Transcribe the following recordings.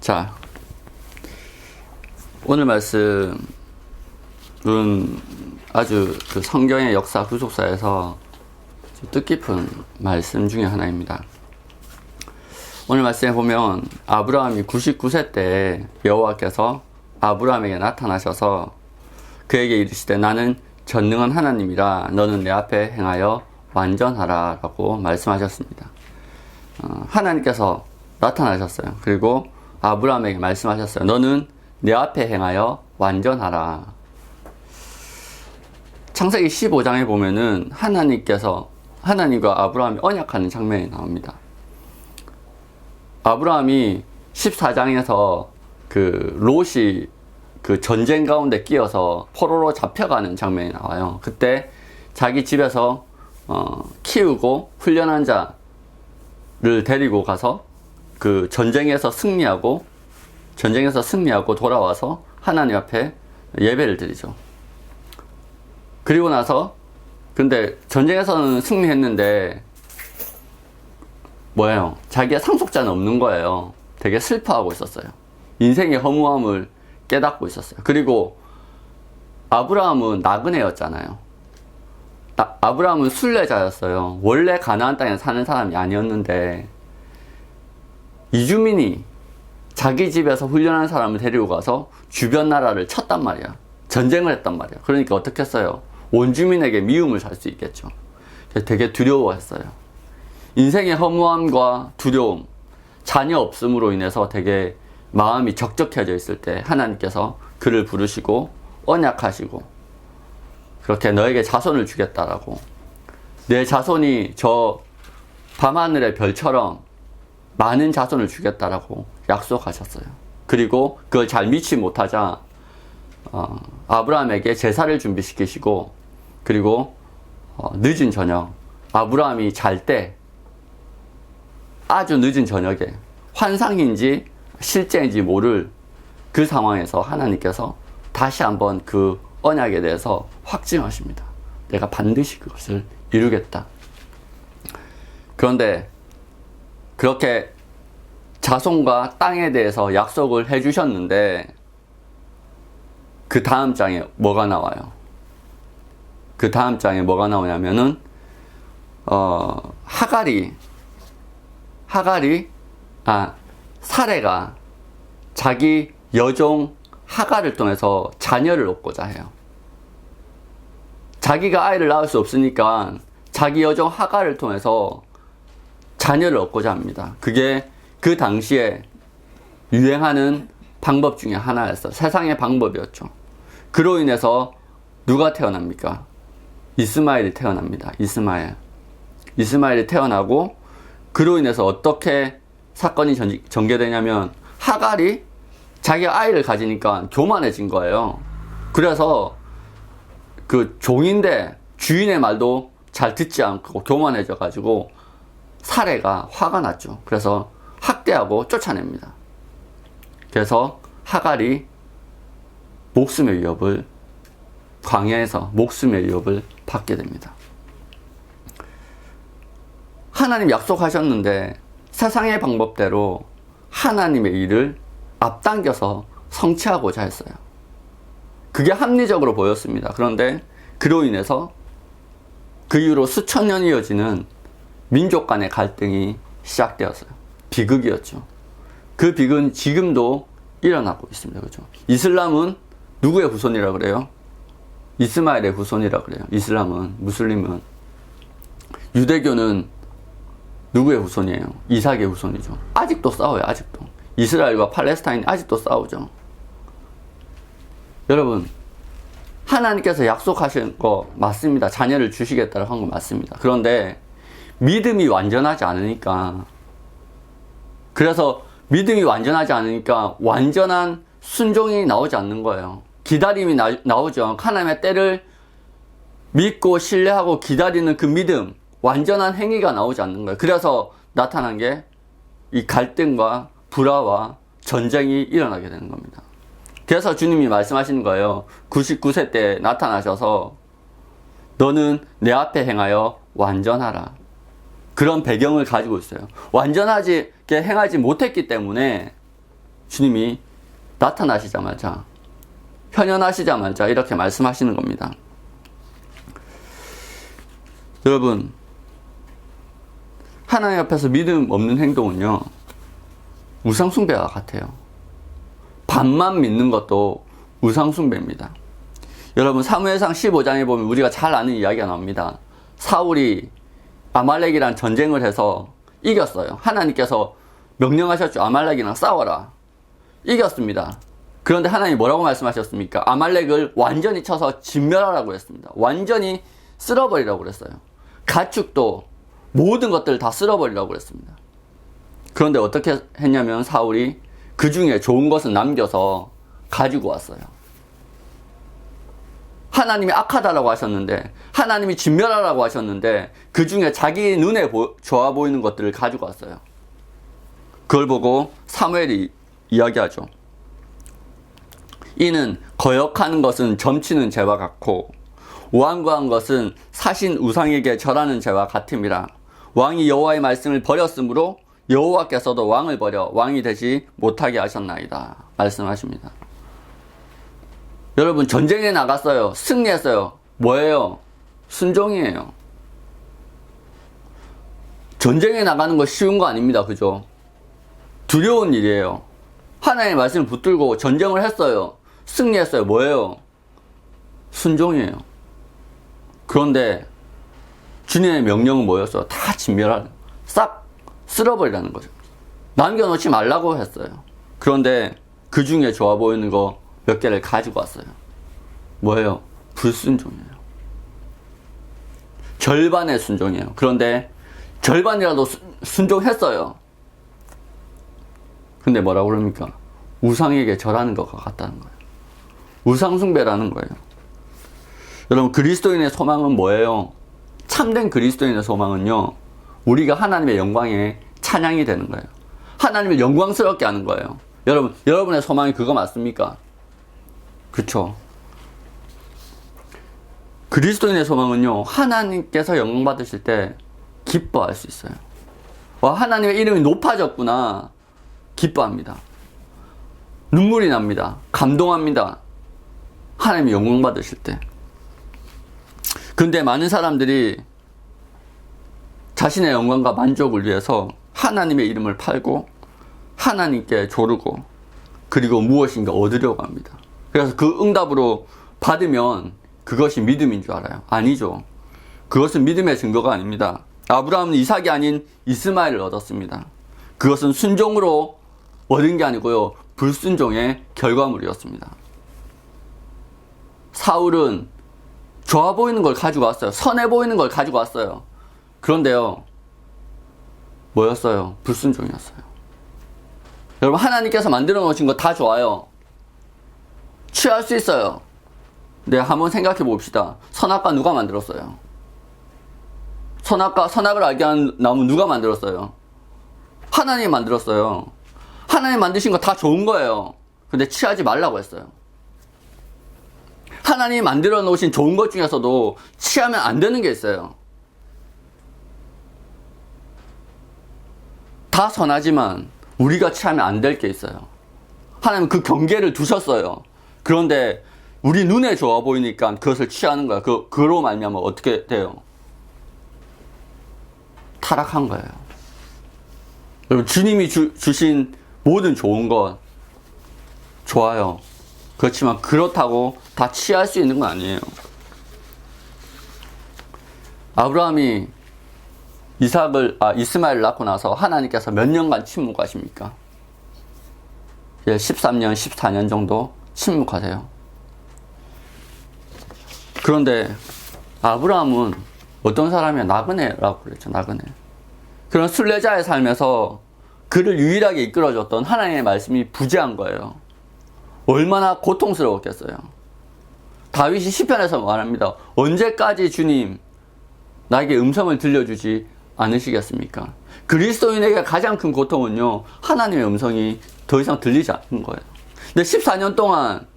자, 오늘 말씀은 아주 그 성경의 역사 구속사에서 뜻깊은 말씀 중에 하나입니다. 오늘 말씀에 보면 아브라함이 99세 때 여호와께서 아브라함에게 나타나셔서 그에게 이르시되 나는 전능한 하나님이라 너는 내 앞에 행하여 완전하라 라고 말씀하셨습니다. 하나님께서 나타나셨어요. 그리고 아브라함에게 말씀하셨어요. 너는 내 앞에 행하여 완전하라. 창세기 15장에 보면은 하나님과 아브라함이 언약하는 장면이 나옵니다. 아브라함이 14장에서 그 롯이 그 전쟁 가운데 끼어서 포로로 잡혀가는 장면이 나와요. 그때 자기 집에서 키우고 훈련한 자를 데리고 가서 그 전쟁에서 승리하고 돌아와서 하나님 앞에 예배를 드리죠. 그리고 나서 근데 전쟁에서는 승리했는데 뭐예요? 자기가 상속자는 없는 거예요. 되게 슬퍼하고 있었어요. 인생의 허무함을 깨닫고 있었어요. 그리고 아브라함은 나그네였잖아요. 아브라함은 순례자였어요. 원래 가나안 땅에 사는 사람이 아니었는데 이주민이 자기 집에서 훈련한 사람을 데리고 가서 주변 나라를 쳤단 말이야. 전쟁을 했단 말이야. 그러니까 어떻게 했어요? 원주민에게 미움을 살 수 있겠죠. 되게 두려워했어요. 인생의 허무함과 두려움, 자녀 없음으로 인해서 되게 마음이 적적해져 있을 때 하나님께서 그를 부르시고 언약하시고 그렇게 너에게 자손을 주겠다라고, 내 자손이 저 밤하늘의 별처럼 많은 자손을 주겠다라고 약속하셨어요. 그리고 그걸 잘 믿지 못하자 아브라함에게 제사를 준비시키시고, 그리고 늦은 저녁, 아브라함이 잘 때 아주 늦은 저녁에 환상인지 실제인지 모를 그 상황에서 하나님께서 다시 한번 그 언약에 대해서 확증하십니다. 내가 반드시 그것을 이루겠다. 그런데 그렇게 자손과 땅에 대해서 약속을 해주셨는데 그 다음 장에 뭐가 나와요? 그 다음 장에 뭐가 나오냐면은 사레가 자기 여종 하갈을 통해서 자녀를 얻고자 해요. 자기가 아이를 낳을 수 없으니까 자기 여종 하갈을 통해서 자녀를 얻고자 합니다. 그게 그 당시에 유행하는 방법 중에 하나였어요. 세상의 방법이었죠. 그로 인해서 누가 태어납니까? 이스마엘이 태어납니다. 이스마엘이 태어나고, 그로 인해서 어떻게 사건이 전개되냐면 하갈이 자기가 아이를 가지니까 교만해진 거예요. 그래서 그 종인데 주인의 말도 잘 듣지 않고 교만해져 가지고 사레가 화가 났죠. 그래서 학대하고 쫓아냅니다. 그래서 하갈이 광야에서 목숨의 위협을 받게 됩니다. 하나님 약속하셨는데 세상의 방법대로 하나님의 일을 앞당겨서 성취하고자 했어요. 그게 합리적으로 보였습니다. 그런데 그로 인해서 그 이후로 수천 년이 이어지는 민족 간의 갈등이 시작되었어요. 비극이었죠. 그 비극은 지금도 일어나고 있습니다. 그렇죠? 이슬람은 누구의 후손이라 그래요? 이스마엘의 후손이라 그래요. 무슬림은. 유대교는 누구의 후손이에요? 이삭의 후손이죠. 아직도 싸워요. 아직도. 이스라엘과 팔레스타인이 아직도 싸우죠. 여러분, 하나님께서 약속하신 거 맞습니다. 자녀를 주시겠다고 한 거 맞습니다. 그런데 믿음이 완전하지 않으니까, 완전한 순종이 나오지 않는 거예요. 기다림이 나오죠. 하나님의 때를 믿고 신뢰하고 기다리는 그 믿음, 완전한 행위가 나오지 않는 거예요. 그래서 나타난 게 이 갈등과 불화와 전쟁이 일어나게 되는 겁니다. 그래서 주님이 말씀하시는 거예요. 99세 때 나타나셔서 너는 내 앞에 행하여 완전하라. 그런 배경을 가지고 있어요. 완전하게 행하지 못했기 때문에 주님이 나타나시자마자, 현현하시자마자 이렇게 말씀하시는 겁니다. 여러분, 하나님 앞에서 믿음 없는 행동은요, 우상숭배와 같아요. 반만 믿는 것도 우상숭배입니다. 여러분, 사무엘상 15장에 보면 우리가 잘 아는 이야기가 나옵니다. 사울이 아말렉이랑 전쟁을 해서 이겼어요. 하나님께서 명령하셨죠. 아말렉이랑 싸워라. 이겼습니다. 그런데 하나님이 뭐라고 말씀하셨습니까? 아말렉을 완전히 쳐서 진멸하라고 했습니다. 완전히 쓸어버리라고 그랬어요. 가축도 모든 것들을 다 쓸어버리라고 그랬습니다. 그런데 어떻게 했냐면 사울이 그 중에 좋은 것은 남겨서 가지고 왔어요. 하나님이 악하다라고 하셨는데, 하나님이 진멸하라고 하셨는데 그 중에 자기 눈에 좋아 보이는 것들을 가지고 왔어요. 그걸 보고 사무엘이 이야기하죠. 이는 거역하는 것은 점치는 죄와 같고 오한구한 것은 사신 우상에게 절하는 죄와 같음이라. 왕이 여호와의 말씀을 버렸으므로 여호와께서도 왕을 버려 왕이 되지 못하게 하셨나이다 말씀하십니다. 여러분, 전쟁에 나갔어요. 승리했어요. 뭐예요? 순종이에요. 전쟁에 나가는 거 쉬운 거 아닙니다. 그죠? 두려운 일이에요. 하나님의 말씀을 붙들고 전쟁을 했어요. 승리했어요. 뭐예요? 순종이에요. 그런데 주님의 명령은 뭐였어요? 다 진멸하는, 싹 쓸어버리라는 거죠. 남겨놓지 말라고 했어요. 그런데 그 중에 좋아 보이는 거 몇 개를 가지고 왔어요. 뭐예요? 불순종이에요. 절반의 순종이에요. 그런데 절반이라도 순종했어요. 근데 뭐라고 그럽니까? 우상에게 절하는 것과 같다는 거예요. 우상숭배라는 거예요. 여러분, 그리스도인의 소망은 뭐예요? 참된 그리스도인의 소망은요, 우리가 하나님의 영광에 찬양이 되는 거예요. 하나님을 영광스럽게 하는 거예요. 여러분의 소망이 그거 맞습니까? 그쵸? 그리스도인의 소망은요, 하나님께서 영광 받으실 때 기뻐할 수 있어요. 와, 하나님의 이름이 높아졌구나. 기뻐합니다. 눈물이 납니다. 감동합니다. 하나님이 영광 받으실 때. 근데 많은 사람들이 자신의 영광과 만족을 위해서 하나님의 이름을 팔고 하나님께 조르고 그리고 무엇인가 얻으려고 합니다. 그래서 그 응답으로 받으면 그것이 믿음인 줄 알아요. 아니죠. 그것은 믿음의 증거가 아닙니다. 아브라함은 이삭이 아닌 이스마엘을 얻었습니다. 그것은 순종으로 얻은 게 아니고요, 불순종의 결과물이었습니다. 사울은 좋아 보이는 걸 가지고 왔어요. 선해 보이는 걸 가지고 왔어요. 그런데요, 뭐였어요? 불순종이었어요. 여러분, 하나님께서 만들어 놓으신 거 다 좋아요. 취할 수 있어요. 네, 한번 생각해 봅시다. 선악과 누가 만들었어요? 선악을 알게 하는 나무 누가 만들었어요? 하나님이 만들었어요. 하나님 만드신 거 다 좋은 거예요. 근데 취하지 말라고 했어요. 하나님이 만들어 놓으신 좋은 것 중에서도 취하면 안 되는 게 있어요. 다 선하지만 우리가 취하면 안 될 게 있어요. 하나님은 그 경계를 두셨어요. 그런데 우리 눈에 좋아 보이니까 그것을 취하는 거야. 그로 말미암아 어떻게 돼요? 타락한 거예요. 여러분, 주님이 주신 모든 좋은 것 좋아요. 그렇지만 그렇다고 다 취할 수 있는 건 아니에요. 아브라함이 이스마엘을 낳고 나서 하나님께서 몇 년간 침묵하십니까? 13년, 14년 정도 침묵하세요. 그런데 아브라함은 어떤 사람이야? 나그네라고 그랬죠. 나그네. 그런 순례자의 삶에서 그를 유일하게 이끌어줬던 하나님의 말씀이 부재한 거예요. 얼마나 고통스러웠겠어요. 다윗이 시편에서 말합니다. 언제까지 주님 나에게 음성을 들려주지 않으시겠습니까? 그리스도인에게 가장 큰 고통은요, 하나님의 음성이 더 이상 들리지 않는 거예요. 근데 14년 동안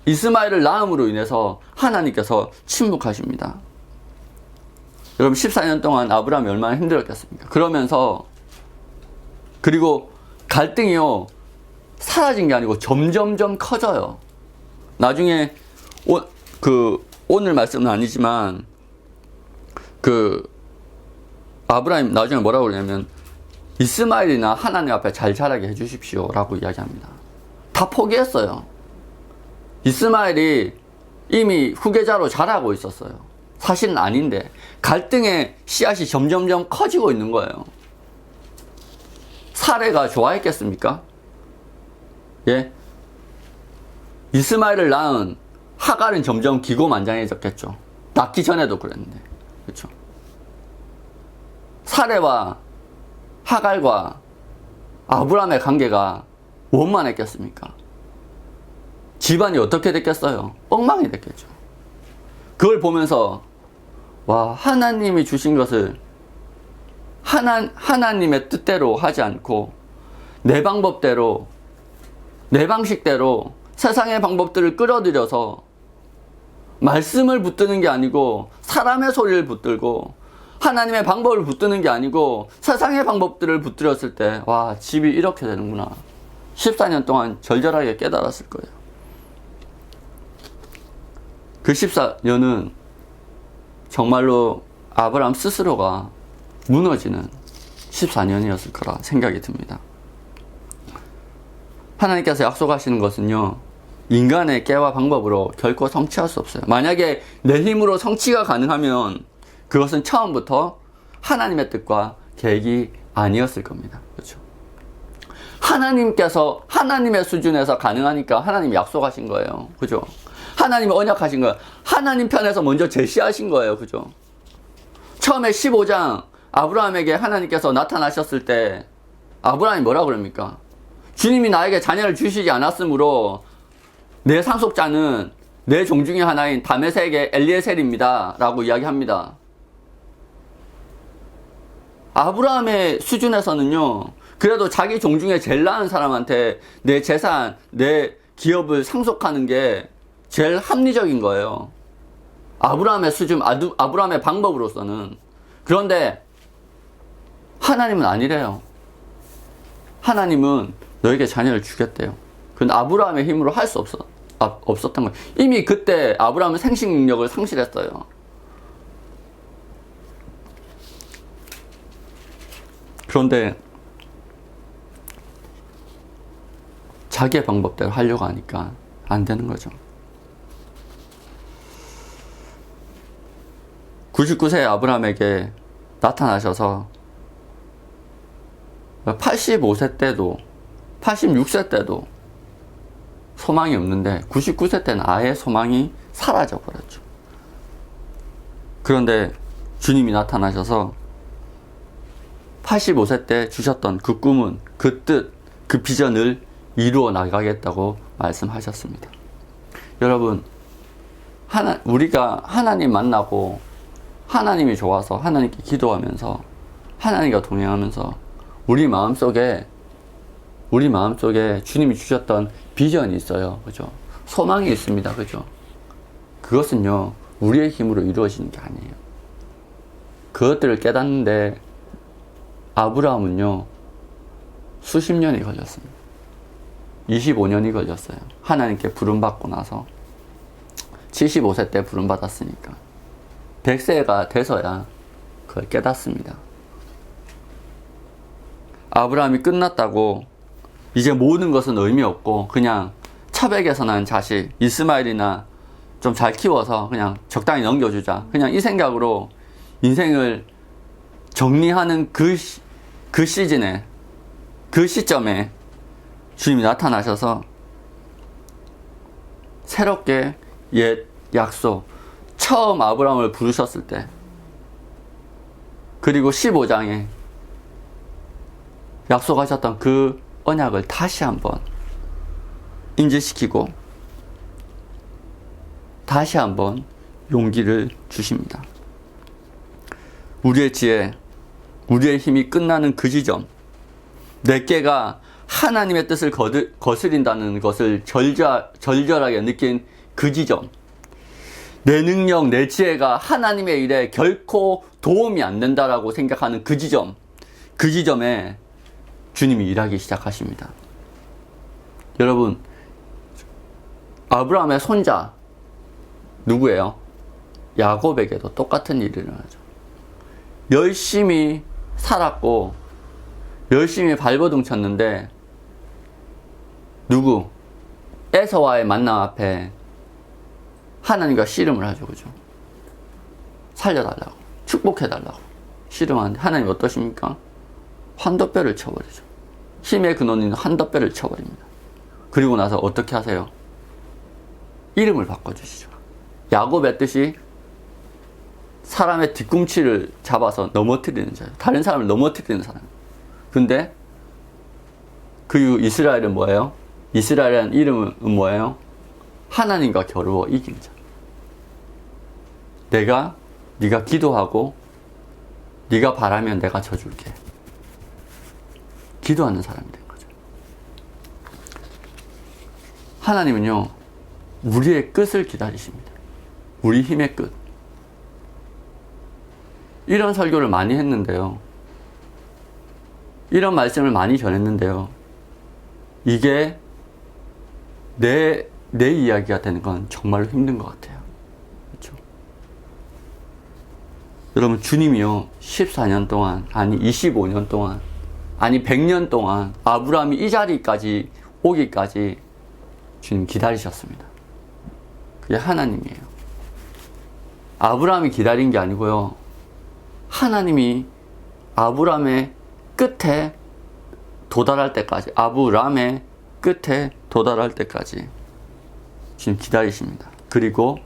이스마엘을 낳음으로 인해서 하나님께서 침묵하십니다. 여러분, 14년 동안 아브라함이 얼마나 힘들었겠습니까? 그리고 갈등이요, 사라진 게 아니고 점점점 커져요. 나중에 오늘 말씀은 아니지만 아브라함 나중에 뭐라고 그러냐면 이스마엘이나 하나님 앞에 잘 자라게 해주십시오 라고 이야기합니다. 다 포기했어요. 이스마엘이 이미 후계자로 자라고 있었어요. 사실은 아닌데 갈등의 씨앗이 점점점 커지고 있는 거예요. 사레가 좋아했겠습니까? 예? 이스마엘을 낳은 하갈은 점점 기고만장해졌겠죠. 낳기 전에도 그랬는데. 그렇죠? 사레와 하갈과 아브라함의 관계가 원만했겠습니까? 집안이 어떻게 됐겠어요? 엉망이 됐겠죠. 그걸 보면서 와, 하나님이 주신 것을 하나님의 뜻대로 하지 않고 내 방법대로, 내 방식대로 세상의 방법들을 끌어들여서 말씀을 붙드는 게 아니고 사람의 소리를 붙들고 하나님의 방법을 붙드는 게 아니고 세상의 방법들을 붙들었을 때 와, 집이 이렇게 되는구나. 14년 동안 절절하게 깨달았을 거예요. 그 14년은 정말로 아브라함 스스로가 무너지는 14년이었을 거라 생각이 듭니다. 하나님께서 약속하시는 것은요, 인간의 깨와 방법으로 결코 성취할 수 없어요. 만약에 내 힘으로 성취가 가능하면 그것은 처음부터 하나님의 뜻과 계획이 아니었을 겁니다. 그렇죠? 하나님께서 하나님의 수준에서 가능하니까 하나님이 약속하신 거예요. 그죠? 하나님이 언약하신 거예요. 하나님 편에서 먼저 제시하신 거예요. 그죠? 처음에 15장 아브라함에게 하나님께서 나타나셨을 때 아브라함이 뭐라 그럽니까? 주님이 나에게 자녀를 주시지 않았으므로 내 상속자는 내 종 중에 하나인 다메섹의 엘리에셀입니다 라고 이야기합니다. 아브라함의 수준에서는요, 그래도 자기 종 중에 제일 나은 사람한테 내 재산, 내 기업을 상속하는 게 제일 합리적인 거예요. 아브라함의 수준, 아브라함의 방법으로서는. 그런데 하나님은 아니래요. 하나님은 너에게 자녀를 주겠대요. 그건 아브라함의 힘으로 할 수 없었던 거예요. 이미 그때 아브라함은 생식 능력을 상실했어요. 그런데 자기의 방법대로 하려고 하니까 안 되는 거죠. 99세의 아브라함에게 나타나셔서 85세 때도 86세 때도 소망이 없는데 99세 때는 아예 소망이 사라져 버렸죠. 그런데 주님이 나타나셔서 85세 때 주셨던 그 꿈은, 그 뜻, 그 비전을 이루어 나가겠다고 말씀하셨습니다. 여러분, 우리가 하나님 만나고 하나님이 좋아서 하나님께 기도하면서 하나님과 동행하면서 우리 마음속에 주님이 주셨던 비전이 있어요. 그죠? 소망이 있습니다. 그죠? 그것은요, 우리의 힘으로 이루어지는 게 아니에요. 그것들을 깨닫는데 아브라함은요, 수십 년이 걸렸습니다. 25년이 걸렸어요. 하나님께 부름받고 나서 75세 때 부름받았으니까 100세가 돼서야 그걸 깨닫습니다. 아브라함이 끝났다고 이제 모든 것은 의미 없고 그냥 차백에서 난 자식 이스마엘이나 좀 잘 키워서 그냥 적당히 넘겨주자, 그냥 이 생각으로 인생을 정리하는 그 시즌에, 그 시점에 주님이 나타나셔서 새롭게 옛 약속, 처음 아브라함을 부르셨을 때, 그리고 15장에 약속하셨던 그 언약을 다시 한번 인지시키고 다시 한번 용기를 주십니다. 우리의 지혜, 우리의 힘이 끝나는 그 지점, 내게가 하나님의 뜻을 거스린다는 것을 절절하게 느낀 그 지점, 내 능력, 내 지혜가 하나님의 일에 결코 도움이 안 된다라고 생각하는 그 지점, 그 지점에 주님이 일하기 시작하십니다. 아브라함의 손자 누구예요? 야곱에게도 똑같은 일이 일어나죠. 열심히 살았고 열심히 발버둥 쳤는데 누구? 에서와의 만남 앞에 하나님과 씨름을 하죠. 그죠? 살려달라고, 축복해달라고 씨름하는데 하나님 어떠십니까? 환도뼈를 쳐버리죠. 힘의 근원인 환도뼈를 쳐버립니다. 그리고 나서 어떻게 하세요? 이름을 바꿔주시죠. 야곱의 뜻이 사람의 뒤꿈치를 잡아서 넘어뜨리는 자예요. 다른 사람을 넘어뜨리는 사람. 근데 그 이후 이스라엘은 뭐예요? 이스라엘이라는 이름은 뭐예요? 하나님과 겨루어 이긴 자. 네가 기도하고 네가 바라면 내가 져줄게. 기도하는 사람이 된 거죠. 하나님은요, 우리의 끝을 기다리십니다. 우리 힘의 끝. 이런 설교를 많이 했는데요. 이런 말씀을 많이 전했는데요. 이게 내 이야기가 되는 건 정말로 힘든 것 같아요. 그렇죠? 여러분, 주님이요, 14년 동안, 아니 25년 동안, 아니 100년 동안 아브라함이 이 자리까지 오기까지 주님 기다리셨습니다. 그게 하나님이에요. 아브라함이 기다린 게 아니고요. 하나님이 아브라함의 끝에 도달할 때까지, 아브라함의 끝에 도달할 때까지 지금 기다리십니다. 그리고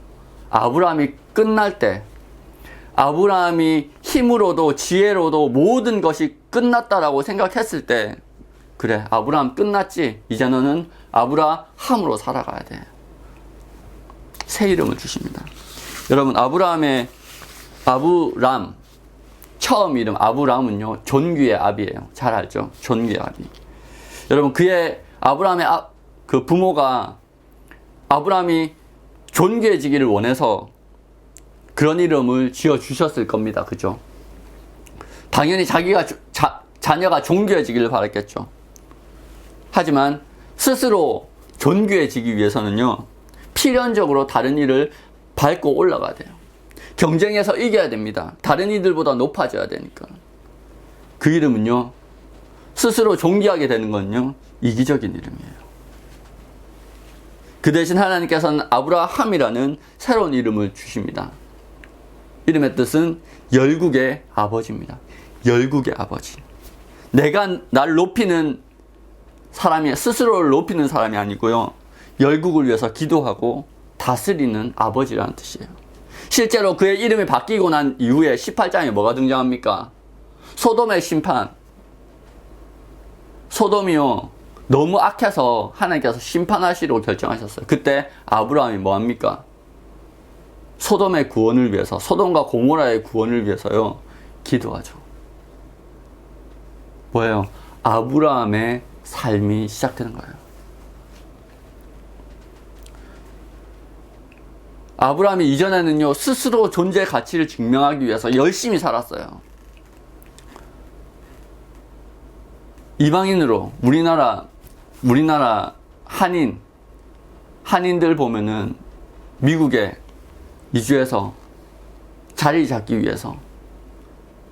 아브라함이 끝날 때, 아브라함이 힘으로도 지혜로도 모든 것이 끝났다라고 생각했을 때, 그래, 아브라함 끝났지? 이제 너는 아브라함으로 살아가야 돼. 새 이름을 주십니다. 여러분, 아브라함, 처음 이름 아브라함은요, 존귀의 아비예요. 잘 알죠? 존귀의 아비. 여러분, 아브라함의 그 부모가 아브라함이 존귀해지기를 원해서 그런 이름을 지어주셨을 겁니다. 그죠? 당연히 자녀가 존귀해지기를 바랐겠죠. 하지만 스스로 존귀해지기 위해서는요, 필연적으로 다른 일을 밟고 올라가야 돼요. 경쟁에서 이겨야 됩니다. 다른 이들보다 높아져야 되니까. 그 이름은요, 스스로 존귀하게 되는 건요, 이기적인 이름이에요. 그 대신 하나님께서는 아브라함이라는 새로운 이름을 주십니다. 이름의 뜻은 열국의 아버지입니다. 열국의 아버지. 내가 날 높이는 사람이, 스스로를 높이는 사람이 아니고요, 열국을 위해서 기도하고 다스리는 아버지라는 뜻이에요. 실제로 그의 이름이 바뀌고 난 이후에 18장에 뭐가 등장합니까? 소돔의 심판. 소돔이요, 너무 악해서 하나님께서 심판하시려고 결정하셨어요. 그때 아브라함이 뭐합니까? 소돔의 구원을 위해서, 소돔과 고모라의 구원을 위해서요, 기도하죠. 뭐예요? 아브라함의 삶이 시작되는 거예요. 아브라함이 이전에는요, 스스로 존재 가치를 증명하기 위해서 열심히 살았어요. 이방인으로, 우리나라 한인들 보면은 미국에 이주해서 자리 잡기 위해서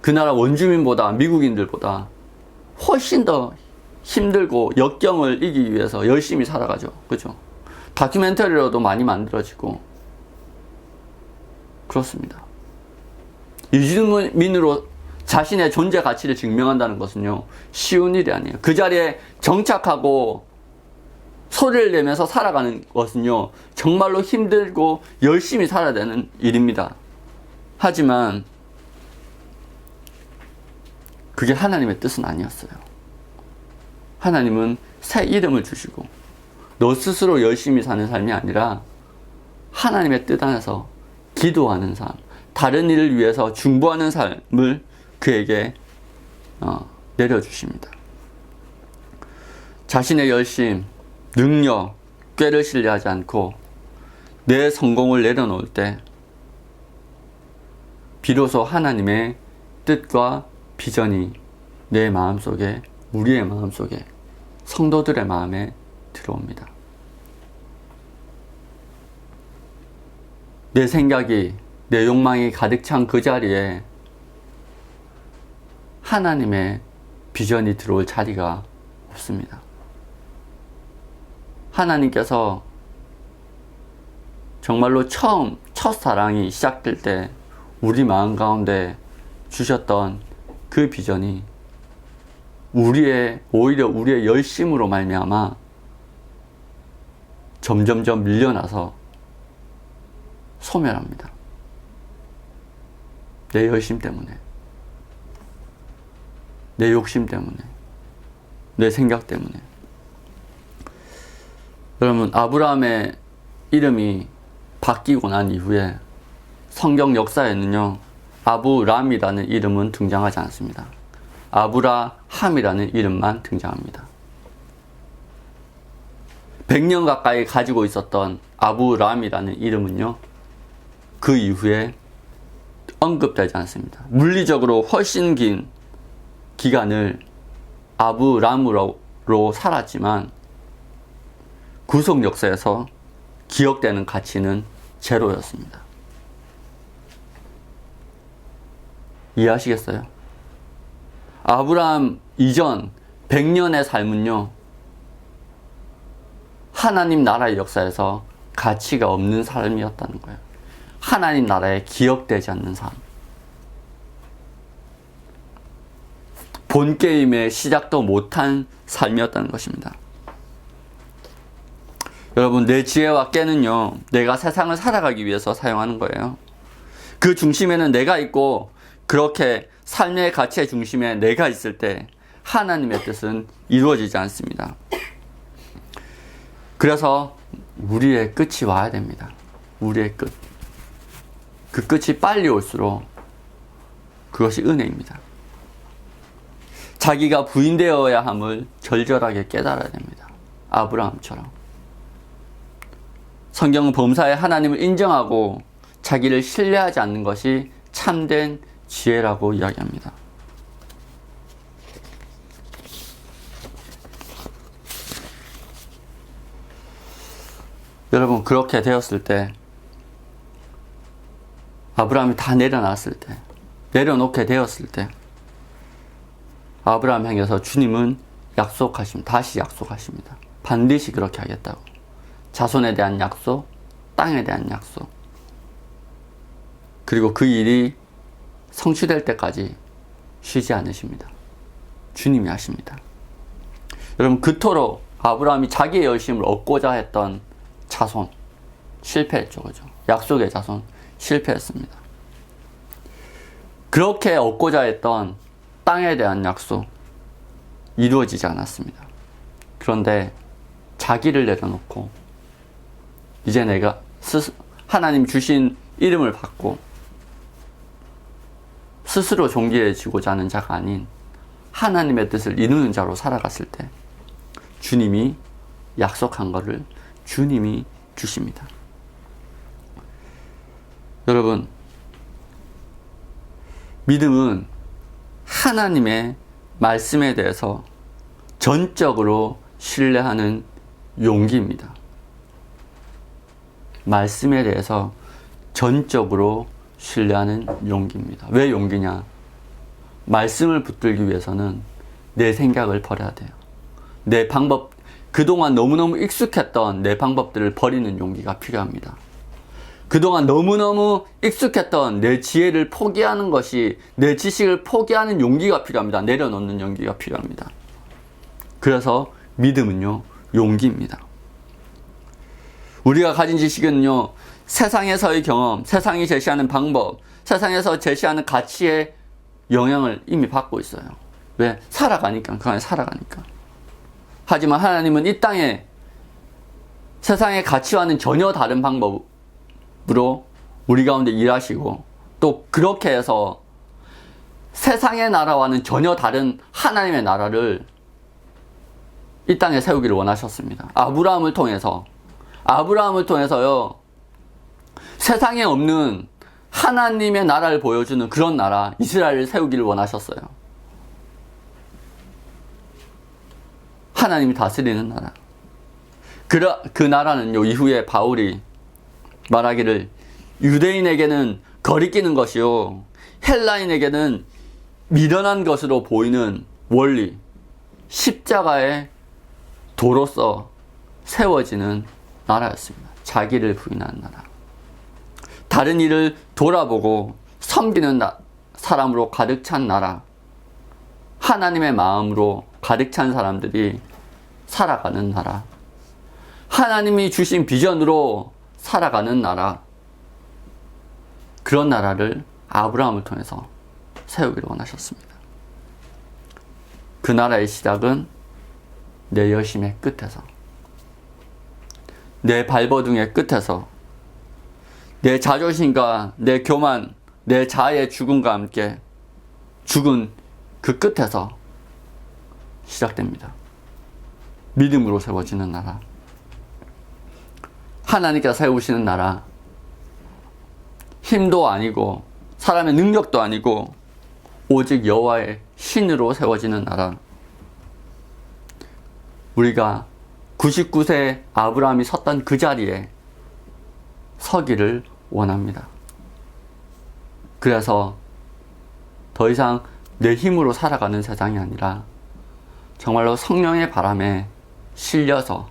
그 나라 원주민보다, 미국인들보다 훨씬 더 힘들고 역경을 이기기 위해서 열심히 살아가죠. 그죠? 다큐멘터리로도 많이 만들어지고 그렇습니다. 이주민으로 자신의 존재 가치를 증명한다는 것은요, 쉬운 일이 아니에요. 그 자리에 정착하고 소리를 내면서 살아가는 것은요, 정말로 힘들고 열심히 살아야 되는 일입니다. 하지만 그게 하나님의 뜻은 아니었어요. 하나님은 새 이름을 주시고 너 스스로 열심히 사는 삶이 아니라 하나님의 뜻 안에서 기도하는 삶, 다른 일을 위해서 중보하는 삶을 그에게 내려주십니다. 자신의 열심, 능력, 꾀를 신뢰하지 않고 내 성공을 내려놓을 때 비로소 하나님의 뜻과 비전이 내 마음속에, 우리의 마음속에, 성도들의 마음에 들어옵니다. 내 생각이, 내 욕망이 가득 찬 그 자리에 하나님의 비전이 들어올 자리가 없습니다. 하나님께서 정말로 첫사랑이 시작될 때 우리 마음 가운데 주셨던 그 비전이 오히려 우리의 열심으로 말미암아 점점점 밀려나서 소멸합니다. 내 열심 때문에, 내 욕심 때문에, 내 생각 때문에. 여러분, 아브라함의 이름이 바뀌고 난 이후에 성경 역사에는요, 아브람이라는 이름은 등장하지 않습니다. 아브라함이라는 이름만 등장합니다. 100년 가까이 가지고 있었던 아브람이라는 이름은요, 그 이후에 언급되지 않습니다. 물리적으로 훨씬 긴 기간을 아브람으로 살았지만 구속 역사에서 기억되는 가치는 제로였습니다. 이해하시겠어요? 아브라함 이전 100년의 삶은요, 하나님 나라의 역사에서 가치가 없는 삶이었다는 거예요. 하나님 나라에 기억되지 않는 삶. 본 게임의 시작도 못한 삶이었다는 것입니다. 여러분, 내 지혜와 깨는요, 내가 세상을 살아가기 위해서 사용하는 거예요. 그 중심에는 내가 있고, 그렇게 삶의 가치의 중심에 내가 있을 때 하나님의 뜻은 이루어지지 않습니다. 그래서 우리의 끝이 와야 됩니다. 우리의 끝. 그 끝이 빨리 올수록 그것이 은혜입니다. 자기가 부인되어야 함을 절절하게 깨달아야 됩니다. 아브라함처럼. 성경은 범사에 하나님을 인정하고 자기를 신뢰하지 않는 것이 참된 지혜라고 이야기합니다. 여러분, 그렇게 되었을 때, 아브라함이 다 내려놓게 되었을 때, 아브라함 향해서 주님은 다시 약속하십니다. 반드시 그렇게 하겠다고. 자손에 대한 약속, 땅에 대한 약속. 그리고 그 일이 성취될 때까지 쉬지 않으십니다. 주님이 하십니다. 여러분, 그토록 아브라함이 자기의 열심을 얻고자 했던 자손, 실패했죠. 그죠? 약속의 자손, 실패했습니다. 그렇게 얻고자 했던 땅에 대한 약속, 이루어지지 않았습니다. 그런데 자기를 내려놓고, 이제 내가 하나님 주신 이름을 받고, 스스로 존귀해지고자 하는 자가 아닌 하나님의 뜻을 이루는 자로 살아갔을 때 주님이 약속한 것을 주님이 주십니다. 여러분, 믿음은 하나님의 말씀에 대해서 전적으로 신뢰하는 용기입니다. 말씀에 대해서 전적으로 신뢰하는 용기입니다. 왜 용기냐? 말씀을 붙들기 위해서는 내 생각을 버려야 돼요. 내 방법, 그동안 너무너무 익숙했던 내 방법들을 버리는 용기가 필요합니다. 그동안 너무너무 익숙했던 내 지혜를 포기하는 것이, 내 지식을 포기하는 용기가 필요합니다. 내려놓는 용기가 필요합니다. 그래서 믿음은요, 용기입니다. 우리가 가진 지식은요, 세상에서의 경험, 세상이 제시하는 방법, 세상에서 제시하는 가치의 영향을 이미 받고 있어요. 왜? 살아가니까. 그 안에 살아가니까. 하지만 하나님은 이 땅에 세상의 가치와는 전혀 다른 방법으로 우리 가운데 일하시고, 또 그렇게 해서 세상의 나라와는 전혀 다른 하나님의 나라를 이 땅에 세우기를 원하셨습니다. 아브라함을 통해서요, 세상에 없는 하나님의 나라를 보여주는 그런 나라, 이스라엘을 세우기를 원하셨어요. 하나님이 다스리는 나라. 그 나라는요, 이후에 바울이 말하기를 유대인에게는 거리끼는 것이요, 헬라인에게는 미련한 것으로 보이는 원리, 십자가의 도로서 세워지는 나라였습니다. 자기를 부인하는 나라. 다른 이를 돌아보고 섬기는 사람으로 가득 찬 나라. 하나님의 마음으로 가득 찬 사람들이 살아가는 나라. 하나님이 주신 비전으로 살아가는 나라. 그런 나라를 아브라함을 통해서 세우기를 원하셨습니다. 그 나라의 시작은 내 열심의 끝에서, 내 발버둥의 끝에서, 내 자존심과 내 교만, 내 자아의 죽음과 함께 죽은 그 끝에서 시작됩니다. 믿음으로 세워지는 나라. 하나님께서 세우시는 나라. 힘도 아니고 사람의 능력도 아니고 오직 여호와의 신으로 세워지는 나라. 우리가 99세 아브라함이 섰던 그 자리에 서기를 원합니다. 그래서 더 이상 내 힘으로 살아가는 세상이 아니라 정말로 성령의 바람에 실려서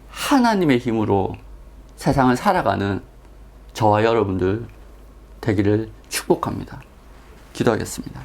하나님의 힘으로 세상을 살아가는 저와 여러분들 되기를 축복합니다. 기도하겠습니다.